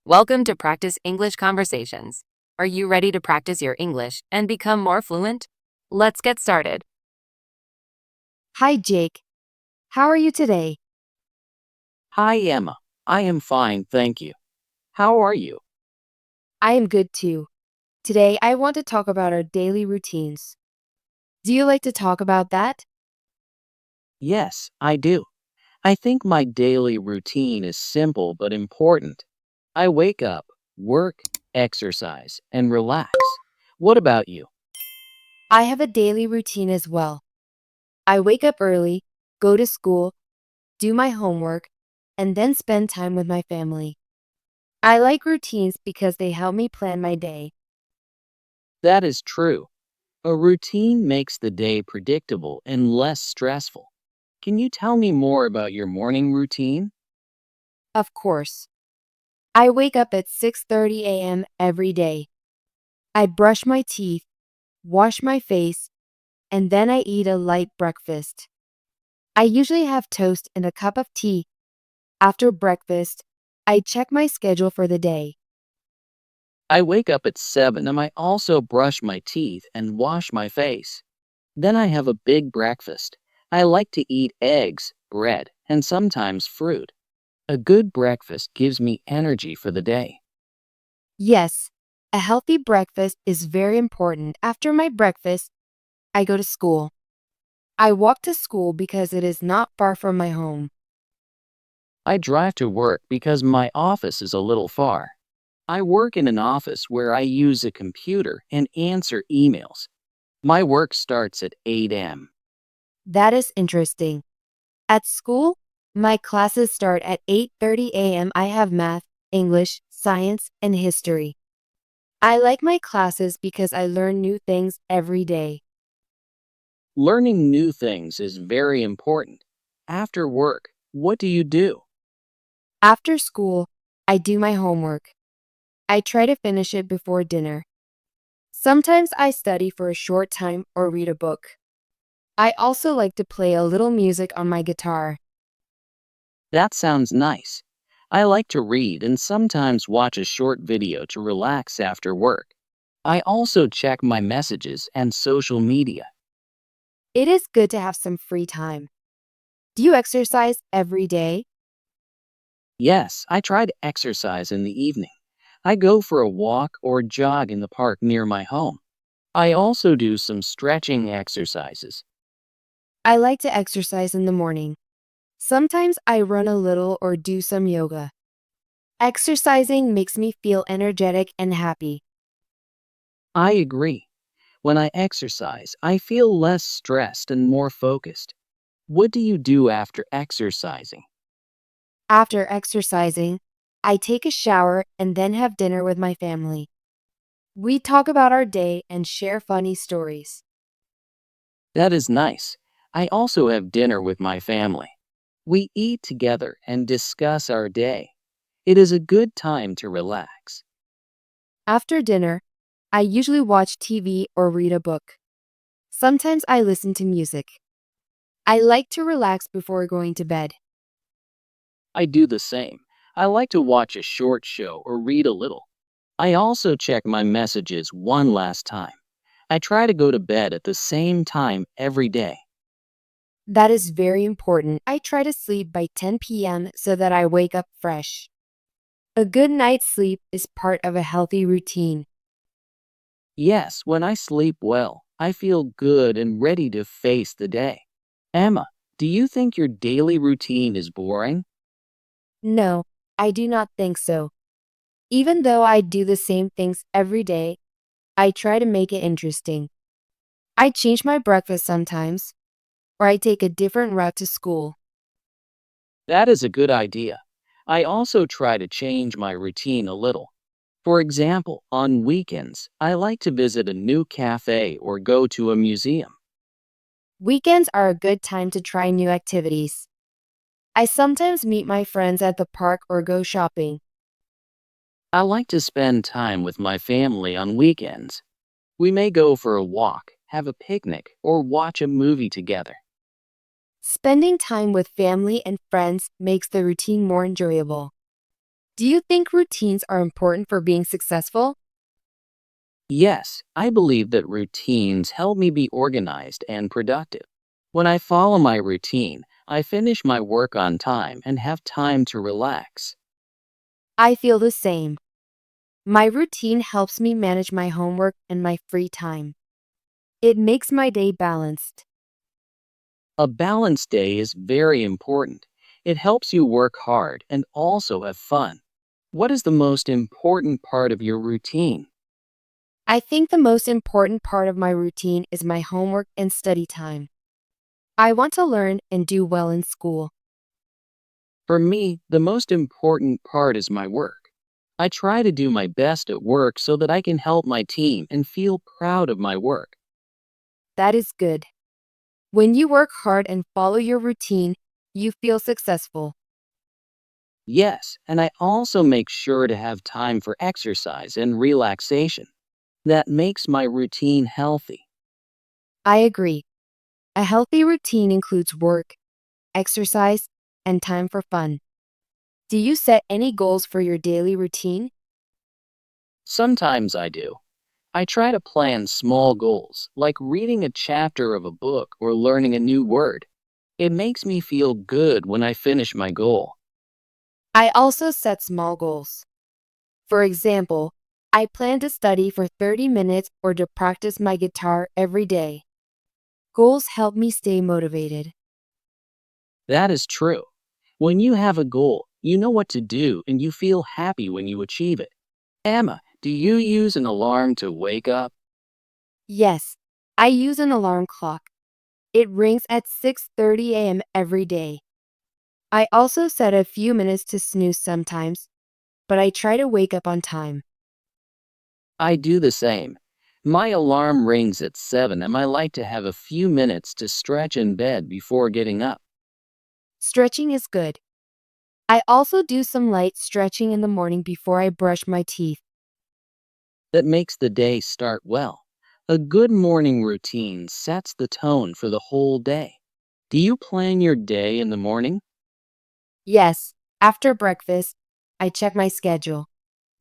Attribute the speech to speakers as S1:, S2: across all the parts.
S1: Welcome to Practice English Conversations. Are you ready to practice your English and become more fluent? Let's get started.
S2: Hi, Jake. How are you today?
S3: Hi, Emma. I am fine, thank you. How are you?
S2: I am good too. Today, I want to talk about our daily routines. Do you like to talk about that?
S3: Yes, I do. I think my daily routine is simple but important. I wake up, work, exercise, and relax. What about you?
S2: I have a daily routine as well. I wake up early, go to school, do my homework, and then spend time with my family. I like routines because they help me plan my day.
S3: That is true. A routine makes the day predictable and less stressful. Can you tell me more about your morning routine?
S2: Of course, I wake up at 6:30 a.m. every day. I brush my teeth, wash my face, and then I eat a light breakfast. I usually have toast and a cup of tea. After breakfast, I check my schedule for the day.
S3: I wake up at 7 and I also brush my teeth and wash my face. Then I have a big breakfast. I like to eat eggs, bread, and sometimes fruit. A good breakfast gives me energy for the day.
S2: Yes, a healthy breakfast is very important. After my breakfast, I go to school. I walk to school because it is not far from my home.
S3: I drive to work because my office is a little far. I work in an office where I use a computer and answer emails. My work starts at 8 a.m.
S2: That is interesting. At school, my classes start at 8:30 a.m. I have math, English, science, and history. I like my classes because I learn new things every day.
S3: Learning new things is very important. After work, what do you do?
S2: After school, I do my homework. I try to finish it before dinner. Sometimes I study for a short time or read a book. I also like to play a little music on my guitar.
S3: That sounds nice. I like to read and sometimes watch a short video to relax after work. I also check my messages and social media.
S2: It is good to have some free time. Do you exercise every day?
S3: Yes, I try to exercise in the evening. I go for a walk or jog in the park near my home. I also do some stretching exercises.
S2: I like to exercise in the morning. Sometimes I run a little or do some yoga. Exercising makes me feel energetic and happy.
S3: I agree. When I exercise, I feel less stressed and more focused. What do you do after exercising?
S2: After exercising, I take a shower and then have dinner with my family. We talk about our day and share funny stories.
S3: That is nice. I also have dinner with my family. We eat together and discuss our day. It is a good time to relax.
S2: After dinner, I usually watch TV or read a book. Sometimes I listen to music. I like to relax before going to bed.
S3: I do the same. I like to watch a short show or read a little. I also check my messages one last time. I try to go to bed at the same time every day.
S2: That is very important. I try to sleep by 10 p.m. so that I wake up fresh. A good night's sleep is part of a healthy routine.
S3: Yes, when I sleep well, I feel good and ready to face the day. Emma, do you think your daily routine is boring?
S2: No, I do not think so. Even though I do the same things every day, I try to make it interesting. I change my breakfast sometimes, or I take a different route to school.
S3: That is a good idea. I also try to change my routine a little. For example, on weekends, I like to visit a new cafe or go to a museum.
S2: Weekends are a good time to try new activities. I sometimes meet my friends at the park or go shopping.
S3: I like to spend time with my family on weekends. We may go for a walk, have a picnic, or watch a movie together.
S2: Spending time with family and friends makes the routine more enjoyable. Do you think routines are important for being successful?
S3: Yes, I believe that routines help me be organized and productive. When I follow my routine, I finish my work on time and have time to relax.
S2: I feel the same. My routine helps me manage my homework and my free time. It makes my day balanced.
S3: A balanced day is very important. It helps you work hard and also have fun. What is the most important part of your routine?
S2: I think the most important part of my routine is my homework and study time. I want to learn and do well in school.
S3: For me, the most important part is my work. I try to do my best at work so that I can help my team and feel proud of my work.
S2: That is good. When you work hard and follow your routine, you feel successful.
S3: Yes, and I also make sure to have time for exercise and relaxation. That makes my routine healthy.
S2: I agree. A healthy routine includes work, exercise, and time for fun. Do you set any goals for your daily routine?
S3: Sometimes I do. I try to plan small goals, like reading a chapter of a book or learning a new word. It makes me feel good when I finish my goal.
S2: I also set small goals. For example, I plan to study for 30 minutes or to practice my guitar every day. Goals help me stay motivated.
S3: That is true. When you have a goal, you know what to do and you feel happy when you achieve it. Emma, do you use an alarm to wake up?
S2: Yes, I use an alarm clock. It rings at 6:30 a.m. every day. I also set a few minutes to snooze sometimes, but I try to wake up on time.
S3: I do the same. My alarm rings at 7 and I like to have a few minutes to stretch in bed before getting up.
S2: Stretching is good. I also do some light stretching in the morning before I brush my teeth.
S3: That makes the day start well. A good morning routine sets the tone for the whole day. Do you plan your day in the morning?
S2: Yes, after breakfast, I check my schedule.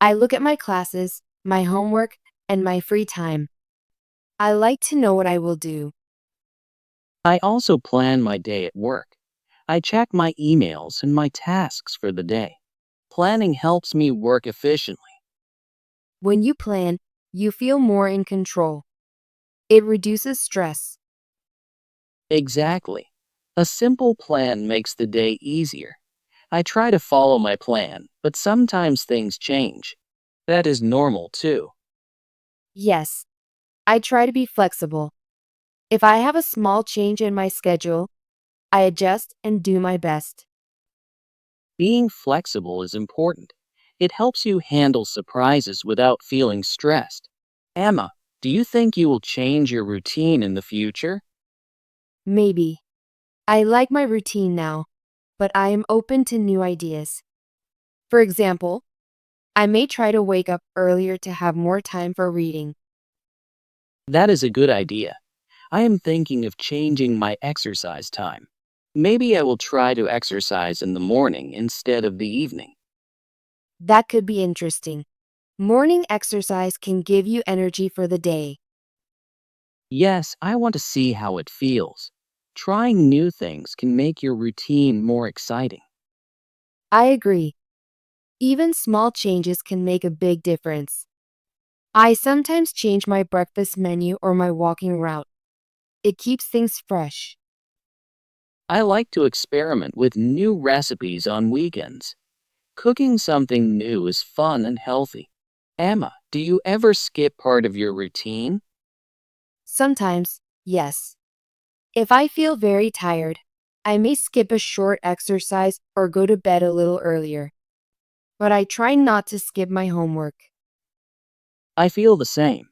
S2: I look at my classes, my homework, and my free time. I like to know what I will do.
S3: I also plan my day at work. I check my emails and my tasks for the day. Planning helps me work efficiently.
S2: When you plan, you feel more in control. It reduces stress.
S3: Exactly. A simple plan makes the day easier. I try to follow my plan, but sometimes things change. That is normal too.
S2: Yes, I try to be flexible. If I have a small change in my schedule, I adjust and do my best.
S3: Being flexible is important. It helps you handle surprises without feeling stressed. Emma, do you think you will change your routine in the future?
S2: Maybe. I like my routine now, but I am open to new ideas. For example, I may try to wake up earlier to have more time for reading.
S3: That is a good idea. I am thinking of changing my exercise time. Maybe I will try to exercise in the morning instead of the evening.
S2: That could be interesting. Morning exercise can give you energy for the day.
S3: Yes, I want to see how it feels. Trying new things can make your routine more exciting.
S2: I agree. Even small changes can make a big difference. I sometimes change my breakfast menu or my walking route. It keeps things fresh.
S3: I like to experiment with new recipes on weekends. Cooking something new is fun and healthy. Emma, do you ever skip part of your routine?
S2: Sometimes, yes. If I feel very tired, I may skip a short exercise or go to bed a little earlier. But I try not to skip my homework.
S3: I feel the same.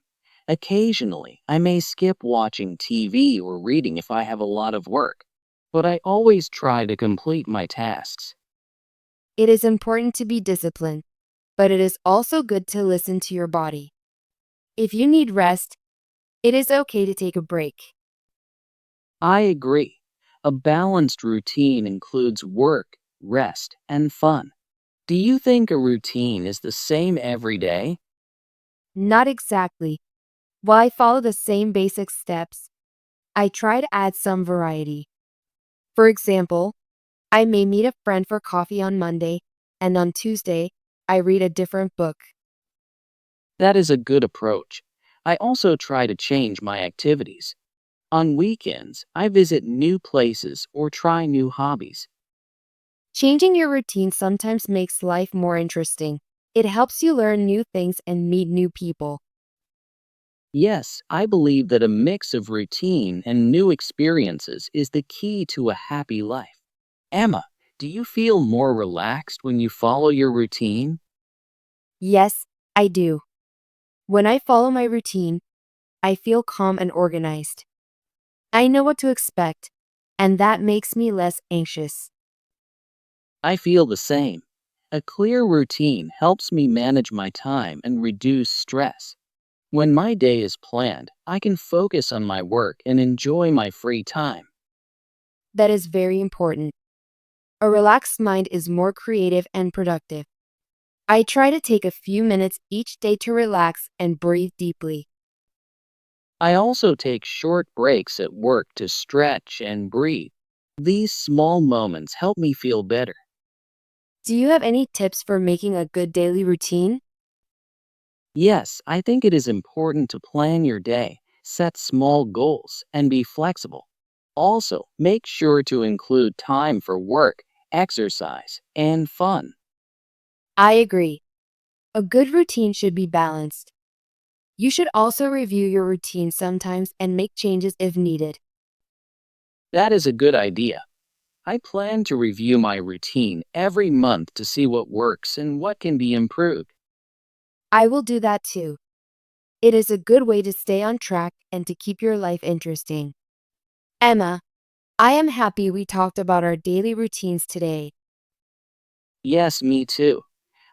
S3: Occasionally, I may skip watching TV or reading if I have a lot of work, but I always try to complete my tasks.
S2: It is important to be disciplined, but it is also good to listen to your body. If you need rest, it is okay to take a break.
S3: I agree. A balanced routine includes work, rest, and fun. Do you think a routine is the same every day?
S2: Not exactly. While I follow the same basic steps, I try to add some variety. For example, I may meet a friend for coffee on Monday, and on Tuesday, I read a different book.
S3: That is a good approach. I also try to change my activities. On weekends, I visit new places or try new hobbies.
S2: Changing your routine sometimes makes life more interesting. It helps you learn new things and meet new people.
S3: Yes, I believe that a mix of routine and new experiences is the key to a happy life. Emma, do you feel more relaxed when you follow your routine?
S2: Yes, I do. When I follow my routine, I feel calm and organized. I know what to expect, and that makes me less anxious.
S3: I feel the same. A clear routine helps me manage my time and reduce stress. When my day is planned, I can focus on my work and enjoy my free time.
S2: That is very important. A relaxed mind is more creative and productive. I try to take a few minutes each day to relax and breathe deeply.
S3: I also take short breaks at work to stretch and breathe. These small moments help me feel better.
S2: Do you have any tips for making a good daily routine?
S3: Yes, I think it is important to plan your day, set small goals, and be flexible. Also, make sure to include time for work, exercise, and fun.
S2: I agree. A good routine should be balanced. You should also review your routine sometimes and make changes if needed.
S3: That is a good idea. I plan to review my routine every month to see what works and what can be improved.
S2: I will do that too. It is a good way to stay on track and to keep your life interesting. Emma, I am happy we talked about our daily routines today.
S3: Yes, me too.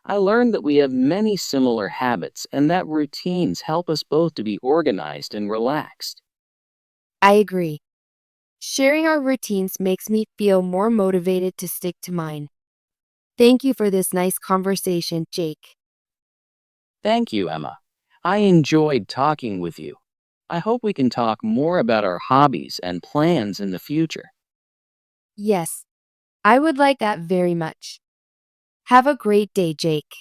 S3: I learned that we have many similar habits and that routines help us both to be organized and relaxed.
S2: I agree. Sharing our routines makes me feel more motivated to stick to mine. Thank you for this nice conversation, Jake.
S3: Thank you, Emma. I enjoyed talking with you. I hope we can talk more about our hobbies and plans in the future.
S2: Yes, I would like that very much. Have a great day, Jake.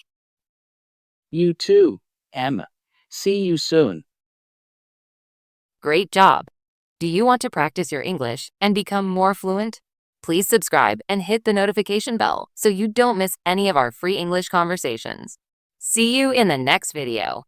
S3: You too, Emma. See you soon.
S1: Great job! Do you want to practice your English and become more fluent? Please subscribe and hit the notification bell so you don't miss any of our free English conversations. See you in the next video.